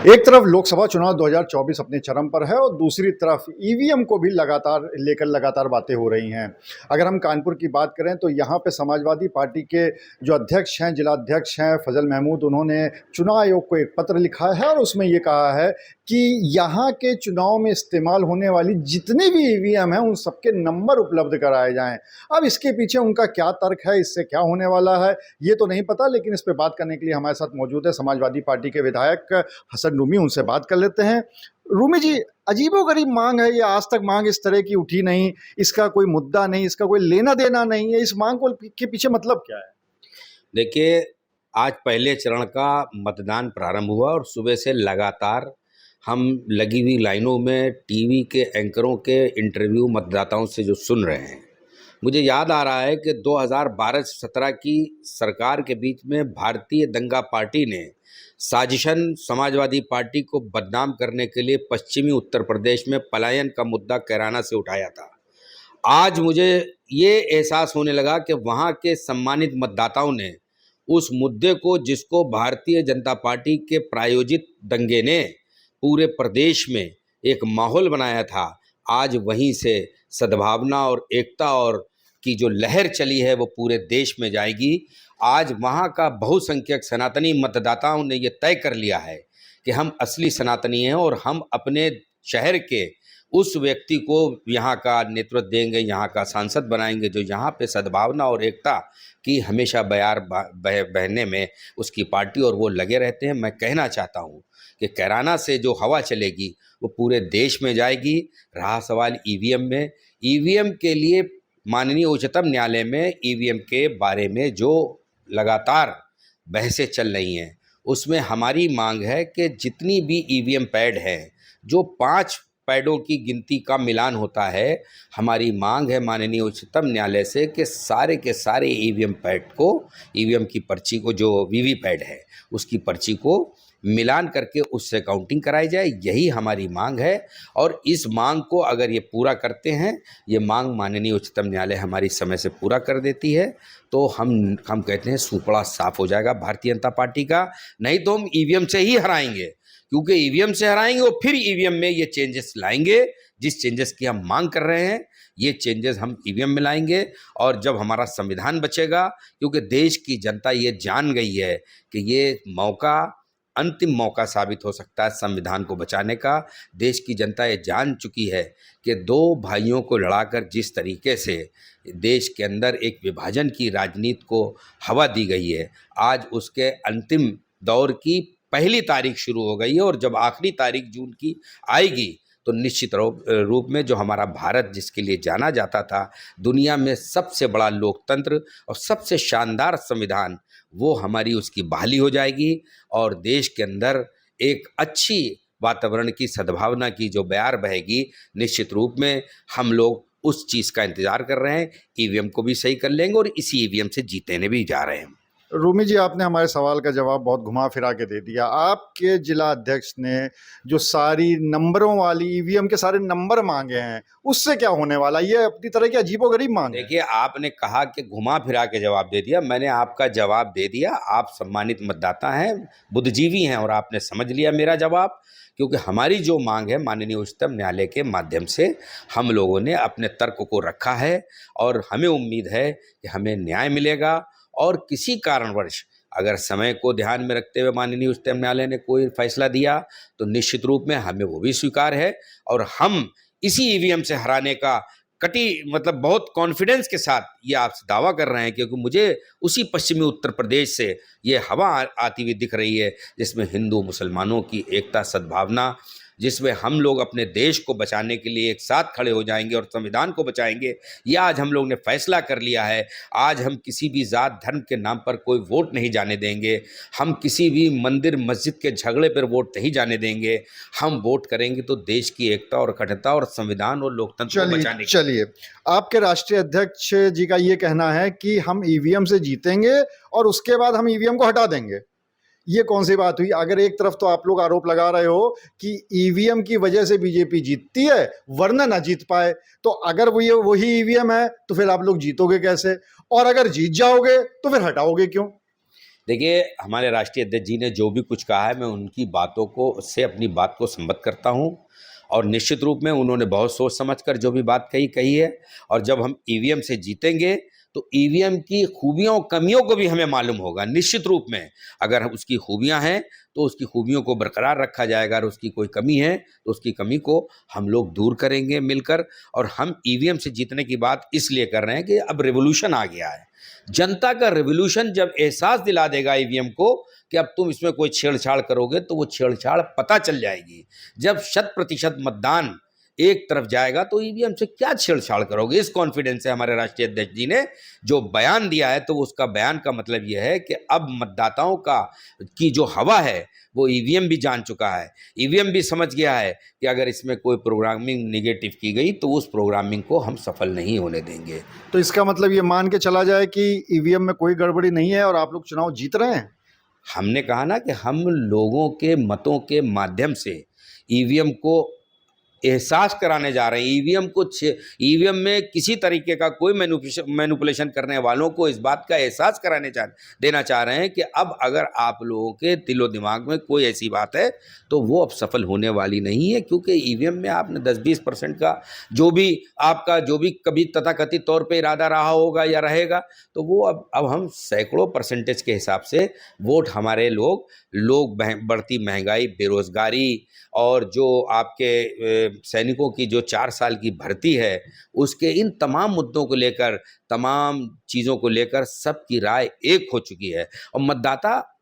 एक तरफ लोकसभा चुनाव 2024 अपने चरम पर है और दूसरी तरफ ईवीएम को भी लगातार बातें हो रही हैं। अगर हम कानपुर की बात करें तो यहाँ पे समाजवादी पार्टी के जो अध्यक्ष हैं, जिला अध्यक्ष हैं फजल महमूद, उन्होंने चुनाव आयोग को एक पत्र लिखा है और उसमें ये कहा है कि यहाँ के चुनाव में इस्तेमाल होने वाली जितनी भी ईवीएम हैं उन सबके नंबर उपलब्ध कराए जाएं। अब इसके पीछे उनका क्या तर्क है, इससे क्या होने वाला है ये तो नहीं पता, लेकिन इस पर बात करने के लिए हमारे साथ मौजूद है समाजवादी पार्टी के विधायक हसन रूमी। उनसे बात कर लेते हैं। रूमी जी, अजीबोगरीब मांग है ये, आज तक मांग इस तरह की उठी नहीं, इसका कोई मुद्दा नहीं, इसका कोई लेना देना नहीं है, इस मांग को के पीछे मतलब क्या है? देखिए, आज पहले चरण का मतदान प्रारंभ हुआ और सुबह से लगातार हम लगी हुई लाइनों में टीवी के एंकरों के इंटरव्यू मतदाताओं से जो सुन रहे हैं, मुझे याद आ रहा है कि 2012 से 17 की सरकार के बीच में भारतीय दंगा पार्टी ने साजिशन समाजवादी पार्टी को बदनाम करने के लिए पश्चिमी उत्तर प्रदेश में पलायन का मुद्दा कैराना से उठाया था। आज मुझे ये एहसास होने लगा कि वहाँ के सम्मानित मतदाताओं ने उस मुद्दे को, जिसको भारतीय जनता पार्टी के प्रायोजित दंगे ने पूरे प्रदेश में एक माहौल बनाया था, आज वहीं से सद्भावना और एकता और की जो लहर चली है वो पूरे देश में जाएगी। आज वहाँ का बहुसंख्यक सनातनी मतदाताओं ने ये तय कर लिया है कि हम असली सनातनी हैं और हम अपने शहर के उस व्यक्ति को यहाँ का नेतृत्व देंगे, यहाँ का सांसद बनाएंगे जो यहाँ पे सद्भावना और एकता की हमेशा बहने में उसकी पार्टी और वो लगे रहते हैं। मैं कहना चाहता हूँ कि कैराना से जो हवा चलेगी वो पूरे देश में जाएगी। रहा सवाल ईवीएम में, ईवीएम के लिए माननीय उच्चतम न्यायालय में ईवीएम के बारे में जो लगातार बहसें चल रही हैं, उसमें हमारी मांग है कि जितनी भी ईवीएम पैड हैं, जो 5 पैडों की गिनती का मिलान होता है, हमारी मांग है माननीय उच्चतम न्यायालय से कि सारे के सारे ईवीएम पैड को, ईवीएम की पर्ची को, जो वीवी पैड है उसकी पर्ची को मिलान करके उससे काउंटिंग कराई जाए। यही हमारी मांग है और इस मांग को अगर ये पूरा करते हैं, ये मांग माननीय उच्चतम न्यायालय हमारी समय से पूरा कर देती है, तो हम कहते हैं सुपड़ा साफ हो जाएगा भारतीय जनता पार्टी का। नहीं तो हम ईवीएम से ही हराएंगे, क्योंकि ईवीएम से हराएंगे और फिर ईवीएम में ये चेंजेस लाएंगे। जिस चेंजेस की हम मांग कर रहे हैं, ये चेंजेस हम ईवीएम में लाएंगे। और जब हमारा संविधान बचेगा, क्योंकि देश की जनता ये जान गई है कि ये मौका अंतिम मौका साबित हो सकता है संविधान को बचाने का। देश की जनता ये जान चुकी है कि 2 भाइयों को लड़ाकर जिस तरीके से देश के अंदर एक विभाजन की राजनीति को हवा दी गई है, आज उसके अंतिम दौर की पहली तारीख शुरू हो गई है। और जब आखिरी तारीख जून की आएगी तो निश्चित रूप में जो हमारा भारत, जिसके लिए जाना जाता था दुनिया में सबसे बड़ा लोकतंत्र और सबसे शानदार संविधान, वो हमारी उसकी बहाली हो जाएगी और देश के अंदर एक अच्छी वातावरण की, सद्भावना की जो बयार बहेगी। निश्चित रूप में हम लोग उस चीज़ का इंतज़ार कर रहे हैं। ईवीएम को भी सही कर लेंगे और इसी ईवीएम से जीतने भी जा रहे हैं। रूमी जी, आपने हमारे सवाल का जवाब बहुत घुमा फिरा के दे दिया। आपके जिला अध्यक्ष ने जो सारी नंबरों वाली ईवीएम के सारे नंबर मांगे हैं, उससे क्या होने वाला? ये अपनी तरह की अजीबोगरीब मांग है। देखिए, आपने कहा कि घुमा फिरा के जवाब दे दिया, मैंने आपका जवाब दे दिया। आप सम्मानित मतदाता हैं, बुद्धिजीवी हैं और आपने समझ लिया मेरा जवाब। क्योंकि हमारी जो मांग है माननीय उच्चतम न्यायालय के माध्यम से हम लोगों ने अपने तर्क को रखा है और हमें उम्मीद है कि हमें न्याय मिलेगा। और किसी कारणवश अगर समय को ध्यान में रखते हुए माननीय उच्चतम न्यायालय ने कोई फैसला दिया तो निश्चित रूप में हमें वो भी स्वीकार है और हम इसी ईवीएम से हराने का बहुत कॉन्फिडेंस के साथ ये आपसे दावा कर रहे हैं। क्योंकि मुझे उसी पश्चिमी उत्तर प्रदेश से ये हवा आती हुई दिख रही है जिसमें हिंदू मुसलमानों की एकता, सद्भावना, जिसमें हम लोग अपने देश को बचाने के लिए एक साथ खड़े हो जाएंगे और संविधान को बचाएंगे। ये आज हम लोग ने फैसला कर लिया है। आज हम किसी भी जात धर्म के नाम पर कोई वोट नहीं जाने देंगे, हम किसी भी मंदिर मस्जिद के झगड़े पर वोट नहीं जाने देंगे। हम वोट करेंगे तो देश की एकता और अखंडता और संविधान और लोकतंत्र को बचाने के। चलिए, आपके राष्ट्रीय अध्यक्ष जी का ये कहना है कि हम ईवीएम से जीतेंगे और उसके बाद हम ईवीएम को हटा देंगे। ये कौन सी बात हुई? अगर एक तरफ तो आप लोग आरोप लगा रहे हो कि ईवीएम की वजह से बीजेपी जीतती है वरना ना जीत पाए, तो अगर वही ईवीएम है तो फिर आप लोग जीतोगे कैसे? और अगर जीत जाओगे तो फिर हटाओगे क्यों? देखिए, हमारे राष्ट्रीय अध्यक्ष जी ने जो भी कुछ कहा है, मैं उनकी बातों को से अपनी बात को संबद्ध करता हूँ और निश्चित रूप में उन्होंने बहुत सोच समझ कर जो भी बात कही है। और जब हम ईवीएम से जीतेंगे तो ईवीएम की खूबियों और कमियों को भी हमें मालूम होगा। निश्चित रूप में अगर उसकी खूबियां हैं तो उसकी खूबियों को बरकरार रखा जाएगा, और उसकी कोई कमी है तो उसकी कमी को हम लोग दूर करेंगे मिलकर। और हम ईवीएम से जीतने की बात इसलिए कर रहे हैं कि अब रिवॉल्यूशन आ गया है। जनता का रिवॉल्यूशन जब एहसास दिला देगा ईवीएम को कि अब तुम इसमें कोई छेड़छाड़ करोगे तो वो छेड़छाड़ पता चल जाएगी। जब 100% मतदान एक तरफ जाएगा तो ईवीएम से क्या छेड़छाड़ करोगे, इस कॉन्फिडेंस से हमारे राष्ट्रीय अध्यक्ष जी ने जो बयान दिया है, तो उसका बयान का मतलब यह है कि अब मतदाताओं का की जो हवा है वो ईवीएम भी जान चुका है। ईवीएम भी समझ गया है कि अगर इसमें कोई प्रोग्रामिंग निगेटिव की गई तो उस प्रोग्रामिंग को हम सफल नहीं होने देंगे। तो इसका मतलब ये मान के चला जाए कि ईवीएम में कोई गड़बड़ी नहीं है और आप लोग चुनाव जीत रहे हैं। हमने कहा ना कि हम लोगों के मतों के माध्यम से ईवीएम को एहसास कराने जा रहे हैं। ईवीएम में किसी तरीके का कोई मैनिपुलेशन करने वालों को इस बात का एहसास देना चाह रहे हैं कि अब अगर आप लोगों के दिलो दिमाग में कोई ऐसी बात है तो वो अब सफल होने वाली नहीं है, क्योंकि ईवीएम में आपने 10-20% का जो भी कभी तथाकथित तौर पे इरादा रहा होगा या रहेगा, तो वो अब हम सैकड़ों परसेंटेज के हिसाब से वोट हमारे लोग बढ़ती महंगाई, बेरोजगारी और जो आपके सैनिकों की जो 4 साल की भर्ती है, उसके इन तमाम मुद्दों को लेकर, तमाम चीज़ों को लेकर सबकी राय एक हो चुकी है। और मतदाता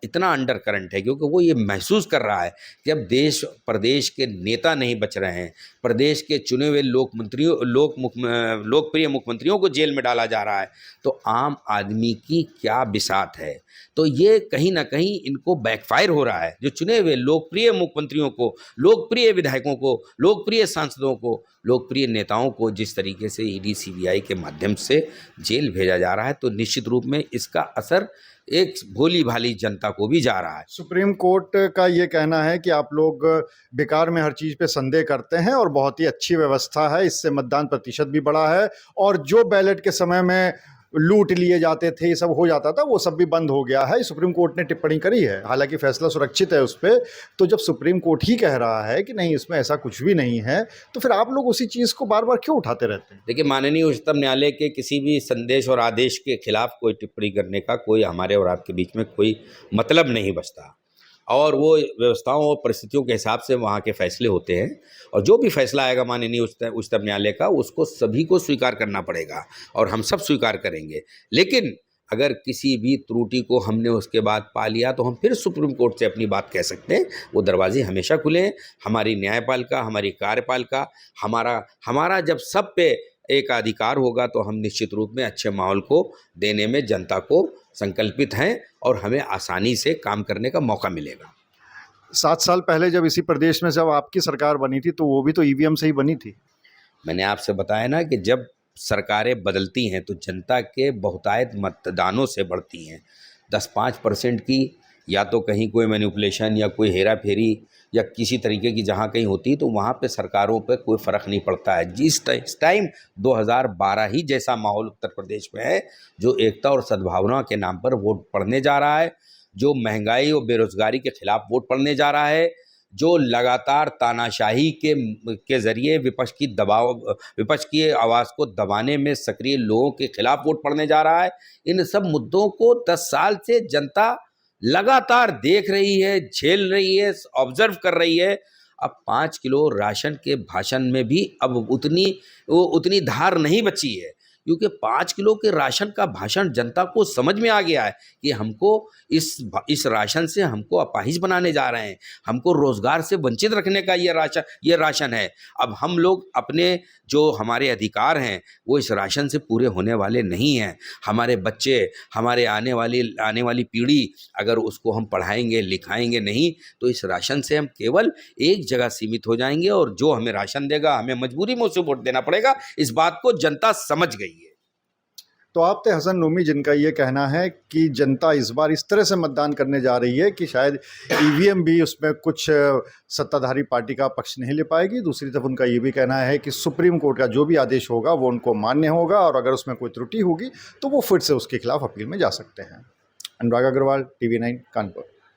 इतना अंडर करंट है क्योंकि वो ये महसूस कर रहा है कि अब देश प्रदेश के नेता नहीं बच रहे हैं, प्रदेश के चुने हुए लोकप्रिय मुख्यमंत्रियों को जेल में डाला जा रहा है, तो आम आदमी की क्या बिसात है। तो ये कहीं ना कहीं इनको बैकफायर हो रहा है। जो चुने हुए लोकप्रिय मुख्यमंत्रियों को, लोकप्रिय विधायकों को, लोकप्रिय सांसदों को, लोकप्रिय नेताओं को जिस तरीके से ईडी सीबीआई के माध्यम से जेल भेजा जा रहा है, तो निश्चित रूप में इसका असर एक भोली भाली जनता को भी जा रहा है। सुप्रीम कोर्ट का ये कहना है कि आप लोग बेकार में हर चीज़ पे संदेह करते हैं और बहुत ही अच्छी व्यवस्था है, इससे मतदान प्रतिशत भी बढ़ा है और जो बैलेट के समय में लूट लिए जाते थे, ये सब हो जाता था, वो सब भी बंद हो गया है। सुप्रीम कोर्ट ने टिप्पणी करी है, हालांकि फैसला सुरक्षित है उस पर। तो जब सुप्रीम कोर्ट ही कह रहा है कि नहीं, इसमें ऐसा कुछ भी नहीं है, तो फिर आप लोग उसी चीज़ को बार बार क्यों उठाते रहते हैं? देखिए, माननीय उच्चतम न्यायालय के किसी भी संदेश और आदेश के खिलाफ कोई टिप्पणी करने का कोई हमारे और आपके बीच में कोई मतलब नहीं बचता, और वो व्यवस्थाओं और परिस्थितियों के हिसाब से वहाँ के फैसले होते हैं। और जो भी फैसला आएगा माननीय उच्चतम न्यायालय का, उसको सभी को स्वीकार करना पड़ेगा और हम सब स्वीकार करेंगे। लेकिन अगर किसी भी त्रुटि को हमने उसके बाद पा लिया तो हम फिर सुप्रीम कोर्ट से अपनी बात कह सकते हैं। वो दरवाजे हमेशा खुले हैं। हमारी न्यायपालिका, हमारी कार्यपालिका, हमारा जब सब पे एक अधिकार होगा तो हम निश्चित रूप में अच्छे माहौल को देने में जनता को संकल्पित हैं और हमें आसानी से काम करने का मौका मिलेगा। 7 साल पहले जब इसी प्रदेश में जब आपकी सरकार बनी थी, तो वो भी तो ईवीएम से ही बनी थी। मैंने आपसे बताया ना कि जब सरकारें बदलती हैं तो जनता के बहुतायत मतदानों से बढ़ती हैं। 10-5% की या तो कहीं कोई मैनिपुलेशन या कोई हेरा फेरी या किसी तरीके की जहाँ कहीं होती है तो वहाँ पे सरकारों पे कोई फ़र्क नहीं पड़ता है। जिस टाइम 2012 ही जैसा माहौल उत्तर प्रदेश में है, जो एकता और सद्भावना के नाम पर वोट पड़ने जा रहा है, जो महंगाई और बेरोजगारी के खिलाफ वोट पड़ने जा रहा है, जो लगातार तानाशाही के ज़रिए विपक्ष की आवाज़ को दबाने में सक्रिय लोगों के खिलाफ वोट पड़ने जा रहा है, इन सब मुद्दों को 10 साल से जनता लगातार देख रही है, झेल रही है, ऑब्जर्व कर रही है। अब 5 किलो राशन के भाषण में भी अब उतनी धार नहीं बची है, क्योंकि 5 किलो के राशन का भाषण जनता को समझ में आ गया है कि हमको इस राशन से हमको अपाहिज बनाने जा रहे हैं, हमको रोजगार से वंचित रखने का ये राशन है। अब हम लोग अपने जो हमारे अधिकार हैं वो इस राशन से पूरे होने वाले नहीं हैं। हमारे बच्चे, हमारे आने वाली पीढ़ी अगर उसको हम पढ़ाएंगे लिखाएंगे नहीं तो इस राशन से हम केवल एक जगह सीमित हो जाएंगे, और जो हमें राशन देगा हमें मजबूरी में उसे वोट देना पड़ेगा। इस बात को जनता समझ गई है। तो आप्ते हसन नूमी, जिनका ये कहना है कि जनता इस बार इस तरह से मतदान करने जा रही है कि शायद ईवीएम भी उसमें कुछ सत्ताधारी पार्टी का पक्ष नहीं ले पाएगी। दूसरी तरफ उनका ये भी कहना है कि सुप्रीम कोर्ट का जो भी आदेश होगा वो उनको मान्य होगा, और अगर उसमें कोई त्रुटि होगी तो वो फिर से उसके खिलाफ अपील में जा सकते हैं। अनुराग अग्रवाल, TV9 कानपुर।